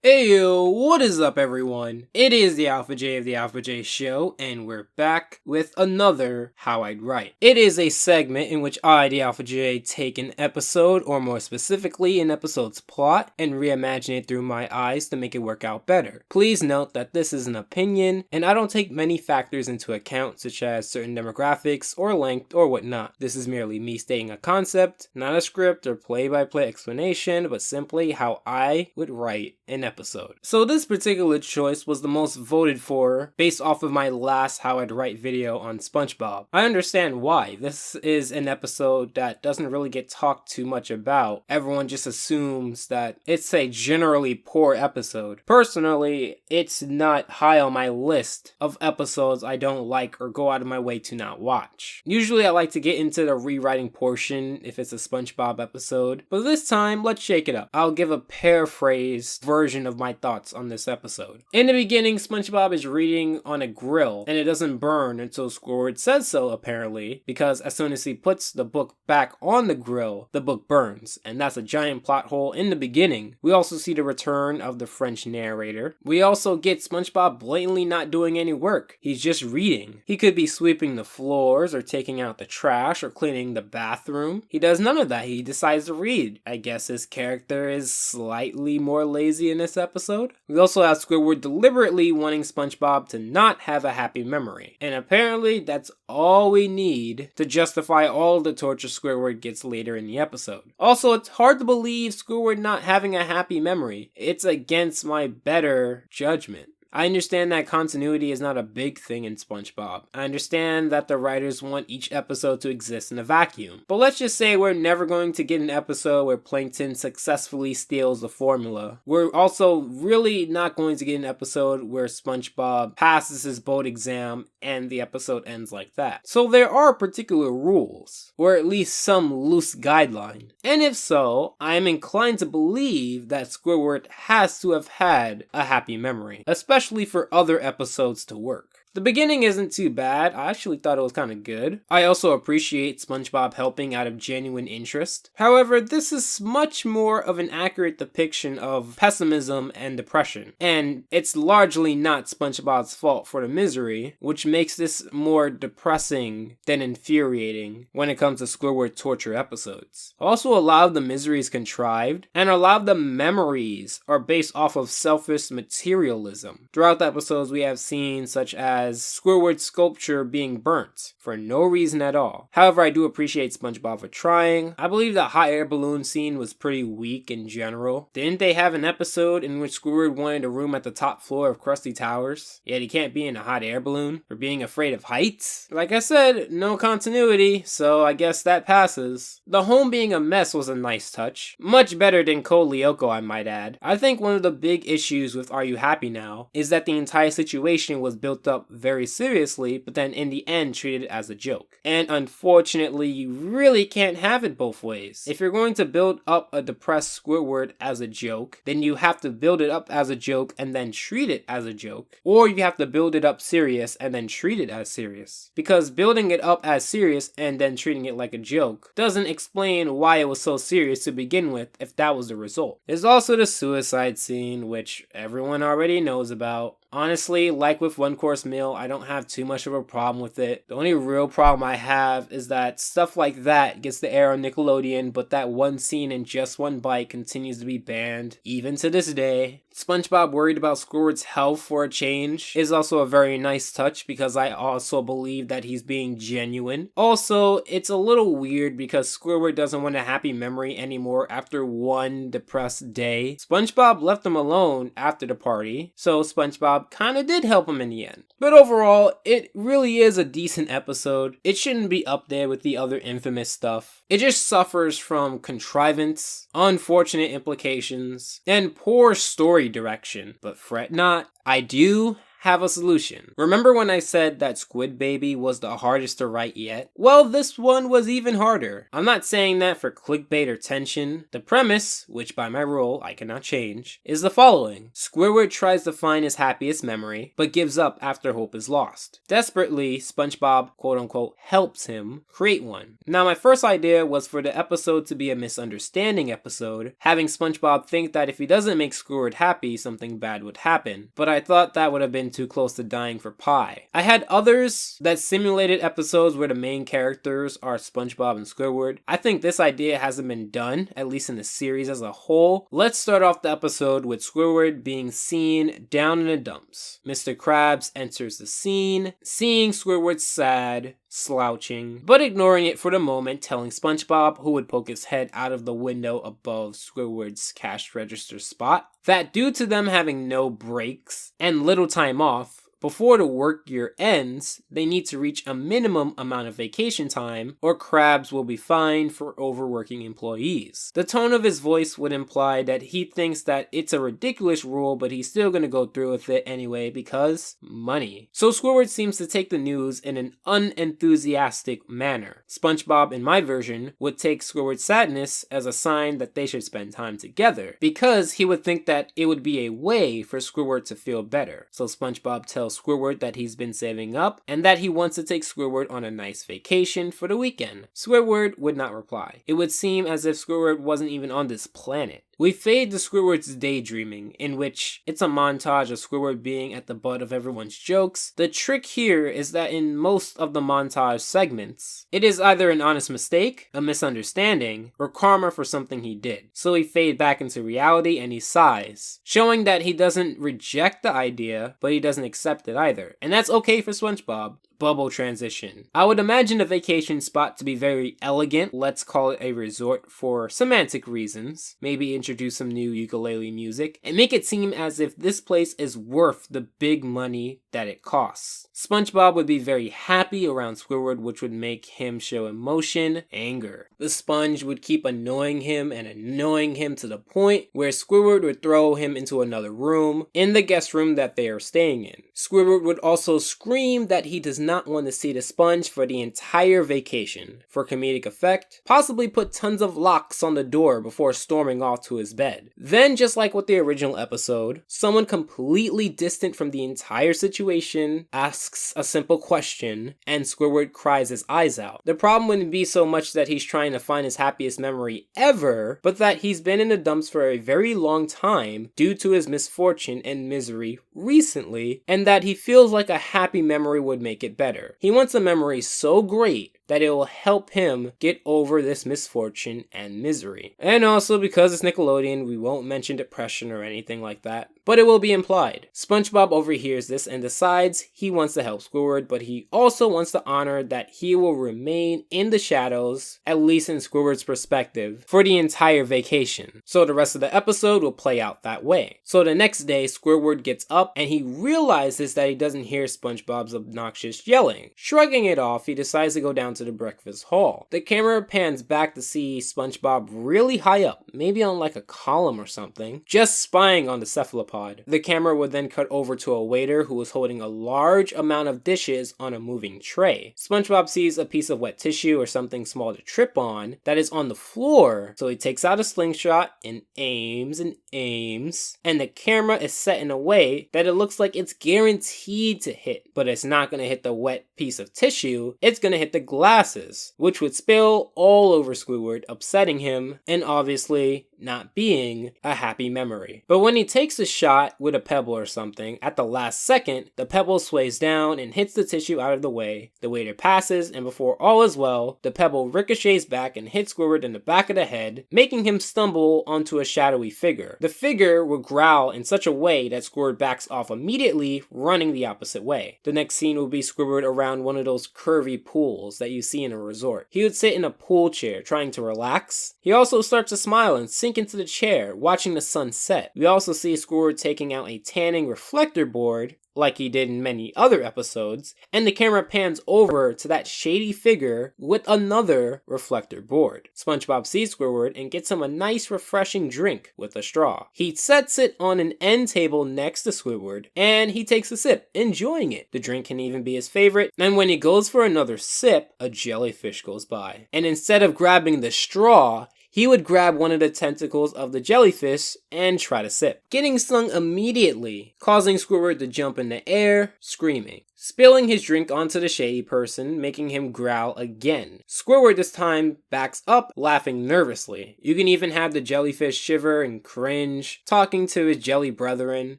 Heyo, what is up everyone? It is the Alpha J of the Alpha J Show, and we're back with another How I'd Write. It is a segment in which I, the Alpha J, take an episode, or more specifically an episode's plot, and reimagine it through my eyes to make it work out better. Please note that this is an opinion, and I don't take many factors into account, such as certain demographics, or length, or whatnot. This is merely me stating a concept, not a script or play-by-play explanation, but simply how I would write an episode. So this particular choice was the most voted for based off of my last How I'd Write video on SpongeBob. I understand why. This is an episode that doesn't really get talked too much about. Everyone just assumes that it's a generally poor episode. Personally, it's not high on my list of episodes I don't like or go out of my way to not watch. Usually I like to get into the rewriting portion if it's a SpongeBob episode, but this time let's shake it up. I'll give a paraphrased version of my thoughts on this episode. In the beginning, SpongeBob is reading on a grill and it doesn't burn until Squidward says so, apparently, because as soon as he puts the book back on the grill, the book burns, and that's a giant plot hole in the beginning. We also see the return of the French narrator. We also get SpongeBob blatantly not doing any work. He's just reading. He could be sweeping the floors or taking out the trash or cleaning the bathroom. He does none of that. He decides to read. I guess his character is slightly more lazy in this episode. We also have Squidward deliberately wanting SpongeBob to not have a happy memory. And apparently that's all we need to justify all the torture Squidward gets later in the episode. Also, it's hard to believe Squidward not having a happy memory. It's against my better judgment. I understand that continuity is not a big thing in SpongeBob. I understand that the writers want each episode to exist in a vacuum. But let's just say we're never going to get an episode where Plankton successfully steals the formula. We're also really not going to get an episode where SpongeBob passes his boat exam and the episode ends like that. So there are particular rules, or at least some loose guideline. And if so, I am inclined to believe that Squidward has to have had a happy memory, especially for other episodes to work. The beginning isn't too bad. I actually thought it was kind of good. I also appreciate SpongeBob helping out of genuine interest. However, this is much more of an accurate depiction of pessimism and depression. And it's largely not SpongeBob's fault for the misery, which makes this more depressing than infuriating when it comes to Squidward torture episodes. Also, a lot of the misery is contrived, and a lot of the memories are based off of selfish materialism. Throughout the episodes, we have scenes such as Squidward's sculpture being burnt for no reason at all. However, I do appreciate SpongeBob for trying. I believe the hot air balloon scene was pretty weak in general. Didn't they have an episode in which Squidward wanted a room at the top floor of Krusty Towers? Yet he can't be in a hot air balloon for being afraid of heights? Like I said, no continuity, so I guess that passes. The home being a mess was a nice touch. Much better than Cole Lyoko, I might add. I think one of the big issues with Are You Happy Now is that the entire situation was built up very seriously, but then in the end treated as a joke. And unfortunately, you really can't have it both ways. If you're going to build up a depressed Squidward as a joke, then you have to build it up as a joke and then treat it as a joke. Or you have to build it up serious and then treat it as serious. Because building it up as serious and then treating it like a joke doesn't explain why it was so serious to begin with if that was the result. There's also the suicide scene, which everyone already knows about. Honestly, like with One Course Meal, I don't have too much of a problem with it. The only real problem I have is that stuff like that gets the air on Nickelodeon, but that one scene in Just One Bite continues to be banned, even to this day. SpongeBob worried about Squidward's health for a change is also a very nice touch because I also believe that he's being genuine. Also, it's a little weird because Squidward doesn't want a happy memory anymore after one depressed day. SpongeBob left him alone after the party, so SpongeBob kinda did help him in the end. But overall, it really is a decent episode. It shouldn't be up there with the other infamous stuff. It just suffers from contrivance, unfortunate implications, and poor story direction. But fret not, I do have a solution. Remember when I said that Squid Baby was the hardest to write yet? Well, this one was even harder. I'm not saying that for clickbait or tension. The premise, which by my rule I cannot change, is the following. Squidward tries to find his happiest memory, but gives up after hope is lost. Desperately, SpongeBob, quote unquote, helps him create one. Now, my first idea was for the episode to be a misunderstanding episode, having SpongeBob think that if he doesn't make Squidward happy, something bad would happen. But I thought that would have been too close to dying for pie. I had others that simulated episodes where the main characters are SpongeBob and Squidward. I think this idea hasn't been done, at least in the series as a whole. Let's start off the episode with Squidward being seen down in the dumps. Mr. Krabs enters the scene, seeing Squidward sad, slouching, but ignoring it for the moment, telling SpongeBob, who would poke his head out of the window above Squidward's cash register spot, that due to them having no breaks and little time off, before the work year ends, they need to reach a minimum amount of vacation time or Krabs will be fined for overworking employees. The tone of his voice would imply that he thinks that it's a ridiculous rule, but he's still gonna go through with it anyway because money. So Squidward seems to take the news in an unenthusiastic manner. SpongeBob, in my version, would take Squidward's sadness as a sign that they should spend time together because he would think that it would be a way for Squidward to feel better. So SpongeBob tells Squidward that he's been saving up and that he wants to take Squidward on a nice vacation for the weekend. Squidward would not reply. It would seem as if Squidward wasn't even on this planet. We fade to Squidward's daydreaming, in which it's a montage of Squidward being at the butt of everyone's jokes. The trick here is that in most of the montage segments, it is either an honest mistake, a misunderstanding, or karma for something he did. So we fade back into reality and he sighs, showing that he doesn't reject the idea, but he doesn't accept it either. And that's okay for SpongeBob. Bubble transition. I would imagine a vacation spot to be very elegant, let's call it a resort for semantic reasons, maybe introduce some new ukulele music, and make it seem as if this place is worth the big money that it costs. SpongeBob would be very happy around Squidward, which would make him show emotion, anger. The sponge would keep annoying him to the point where Squidward would throw him into another room, in the guest room that they are staying in. Squidward would also scream that he does not want to see the sponge for the entire vacation. For comedic effect, possibly put tons of locks on the door before storming off to his bed. Then, just like with the original episode, someone completely distant from the entire situation asks a simple question, and Squidward cries his eyes out. The problem wouldn't be so much that he's trying to find his happiest memory ever, but that he's been in the dumps for a very long time due to his misfortune and misery recently, and that he feels like a happy memory would make it better. He wants a memory so great that it will help him get over this misfortune and misery. And also, because it's Nickelodeon, we won't mention depression or anything like that, but it will be implied. SpongeBob overhears this and decides he wants to help Squidward, but he also wants to honor that he will remain in the shadows, at least in Squidward's perspective, for the entire vacation. So the rest of the episode will play out that way. So the next day, Squidward gets up and he realizes that he doesn't hear SpongeBob's obnoxious yelling. Shrugging it off, he decides to go down to the breakfast hall. The camera pans back to see SpongeBob really high up, maybe on like a column or something, just spying on the cephalopod. The camera would then cut over to a waiter who was holding a large amount of dishes on a moving tray. SpongeBob sees a piece of wet tissue or something small to trip on that is on the floor, so he takes out a slingshot and aims, and the camera is set in a way that it looks like it's guaranteed to hit, but it's not going to hit the wet piece of tissue, it's going to hit the glasses, which would spill all over Squidward, upsetting him, and obviously not being a happy memory. But when he takes a shot with a pebble or something, at the last second, the pebble sways down and hits the tissue out of the way. The waiter passes, and before all is well, the pebble ricochets back and hits Squidward in the back of the head, making him stumble onto a shadowy figure. The figure will growl in such a way that Squidward backs off immediately, running the opposite way. The next scene will be Squidward around one of those curvy pools that you see in a resort. He would sit in a pool chair, trying to relax. He also starts to smile and sink sink into the chair, watching the sun set. We also see Squidward taking out a tanning reflector board, like he did in many other episodes, and the camera pans over to that shady figure with another reflector board. SpongeBob sees Squidward and gets him a nice refreshing drink with a straw. He sets it on an end table next to Squidward, and he takes a sip, enjoying it. The drink can even be his favorite, and when he goes for another sip, a jellyfish goes by. And instead of grabbing the straw, he would grab one of the tentacles of the jellyfish and try to sip, getting stung immediately, causing Squidward to jump in the air, screaming, spilling his drink onto the shady person, making him growl again. Squidward this time backs up, laughing nervously. You can even have the jellyfish shiver and cringe, talking to his jelly brethren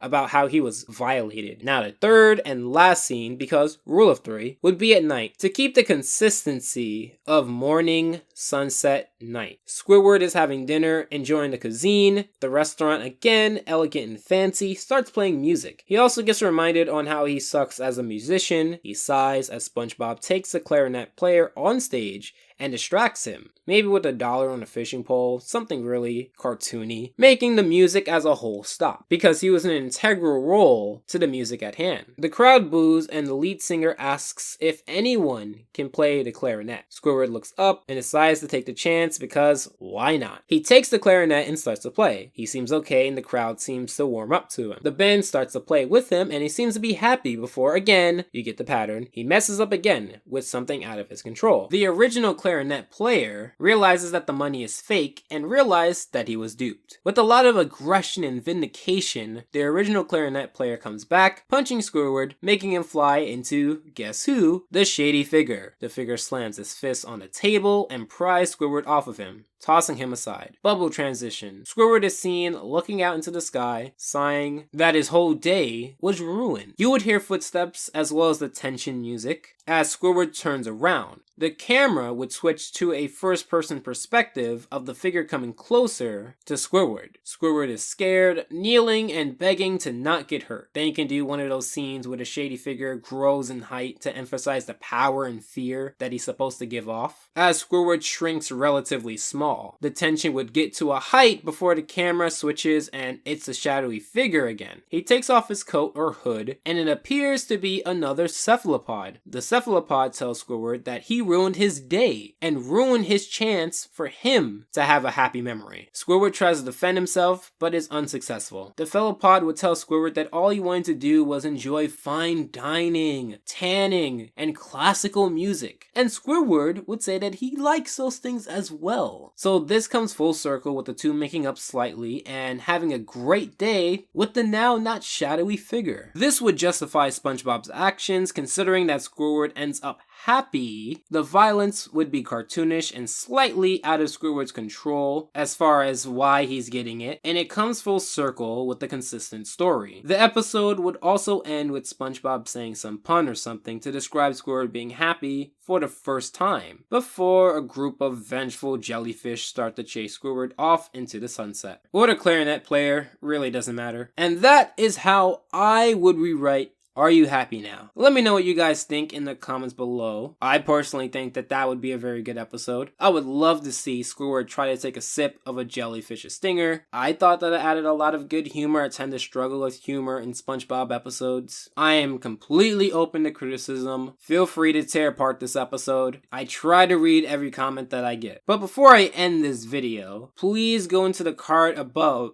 about how he was violated. Now the third and last scene, because rule of 3, would be at night, to keep the consistency of morning, sunset, night. Squidward is having dinner, enjoying the cuisine. The restaurant, again, elegant and fancy, starts playing music. He also gets reminded on how he sucks as a musician. He sighs as SpongeBob takes the clarinet player on stage and distracts him, maybe with a dollar on a fishing pole, something really cartoony, making the music as a whole stop, because he was an integral role to the music at hand. The crowd boos and the lead singer asks if anyone can play the clarinet. Squidward looks up and decides to take the chance because why not? He takes the clarinet and starts to play. He seems okay and the crowd seems to warm up to him. The band starts to play with him and he seems to be happy before, again, you get the pattern, he messes up again with something out of his control. The original clarinet player realizes that the money is fake and realizes that he was duped. With a lot of aggression and vindication, the original clarinet player comes back, punching Squidward, making him fly into, guess who? The shady figure. The figure slams his fist on the table and pries Squidward off of him, tossing him aside. Bubble transition. Squidward is seen looking out into the sky, sighing that his whole day was ruined. You would hear footsteps as well as the tension music as Squidward turns around. The camera would switch to a first-person perspective of the figure coming closer to Squidward. Squidward is scared, kneeling and begging to not get hurt. Then you can do one of those scenes where the shady figure grows in height to emphasize the power and fear that he's supposed to give off. As Squidward shrinks relatively small, the tension would get to a height before the camera switches and it's a shadowy figure again. He takes off his coat or hood and it appears to be another cephalopod. The cephalopod tells Squidward that he ruined his day and ruined his chance for him to have a happy memory. Squidward tries to defend himself but is unsuccessful. The cephalopod would tell Squidward that all he wanted to do was enjoy fine dining, tanning, and classical music. And Squidward would say that he likes those things as well. So this comes full circle with the two making up slightly and having a great day with the now not shadowy figure. This would justify SpongeBob's actions considering that Squidward ends up happy. The violence would be cartoonish and slightly out of Squidward's control as far as why he's getting it, and it comes full circle with the consistent story. The episode would also end with SpongeBob saying some pun or something to describe Squidward being happy for the first time, before a group of vengeful jellyfish start to chase Squidward off into the sunset. Or the clarinet player, really doesn't matter. And that is how I would rewrite Are You Happy Now? Let me know what you guys think in the comments below. I personally think that that would be a very good episode. I would love to see Squidward try to take a sip of a jellyfish's stinger. I thought that it added a lot of good humor. I tend to struggle with humor in SpongeBob episodes. I am completely open to criticism. Feel free to tear apart this episode. I try to read every comment that I get. But before I end this video, please go into the card above.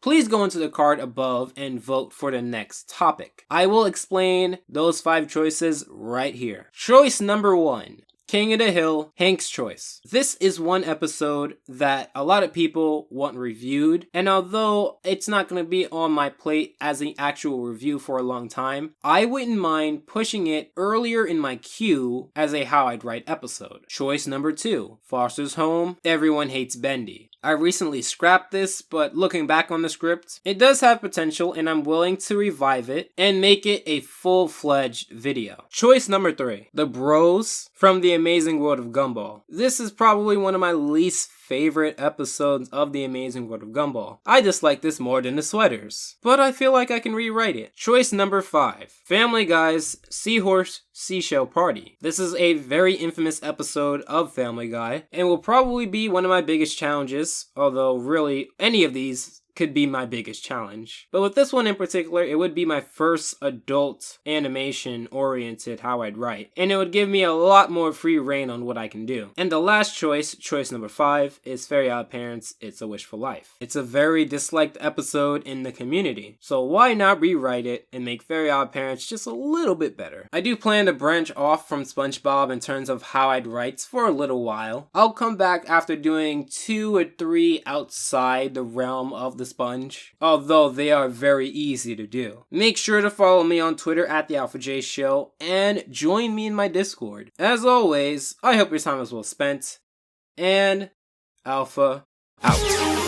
Please go into the card above and vote for the next topic. I will explain those 5 choices right here. Choice number 1. King of the Hill, Hank's Choice. This is one episode that a lot of people want reviewed, and although it's not going to be on my plate as an actual review for a long time, I wouldn't mind pushing it earlier in my queue as a How I'd Write episode. Choice number 2, Foster's Home, Everyone Hates Bendy. I recently scrapped this, but looking back on the script, it does have potential and I'm willing to revive it and make it a full-fledged video. Choice number 3, The Bros from the Amazing World of Gumball. This is probably one of my least favorite episodes of The Amazing World of Gumball. I dislike this more than the sweaters, but I feel like I can rewrite it. Choice number 5. Family Guy's Seahorse Seashell Party. This is a very infamous episode of Family Guy, and will probably be one of my biggest challenges, although really, any of these could be my biggest challenge. But with this one in particular, it would be my first adult animation-oriented How I'd Write, and it would give me a lot more free reign on what I can do. And the last choice, choice number 5, is Very Odd Parents' It's a Wishful Life. It's a very disliked episode in the community, so why not rewrite it and make Very Odd Parents just a little bit better? I do plan to branch off from SpongeBob in terms of How I'd Write for a little while. I'll come back after doing 2 or 3 outside the realm of the Sponge, although they are very easy to do. Make sure to follow me on Twitter at The Alpha J Show and join me in my Discord. As always, I hope your time is well spent, and Alpha out.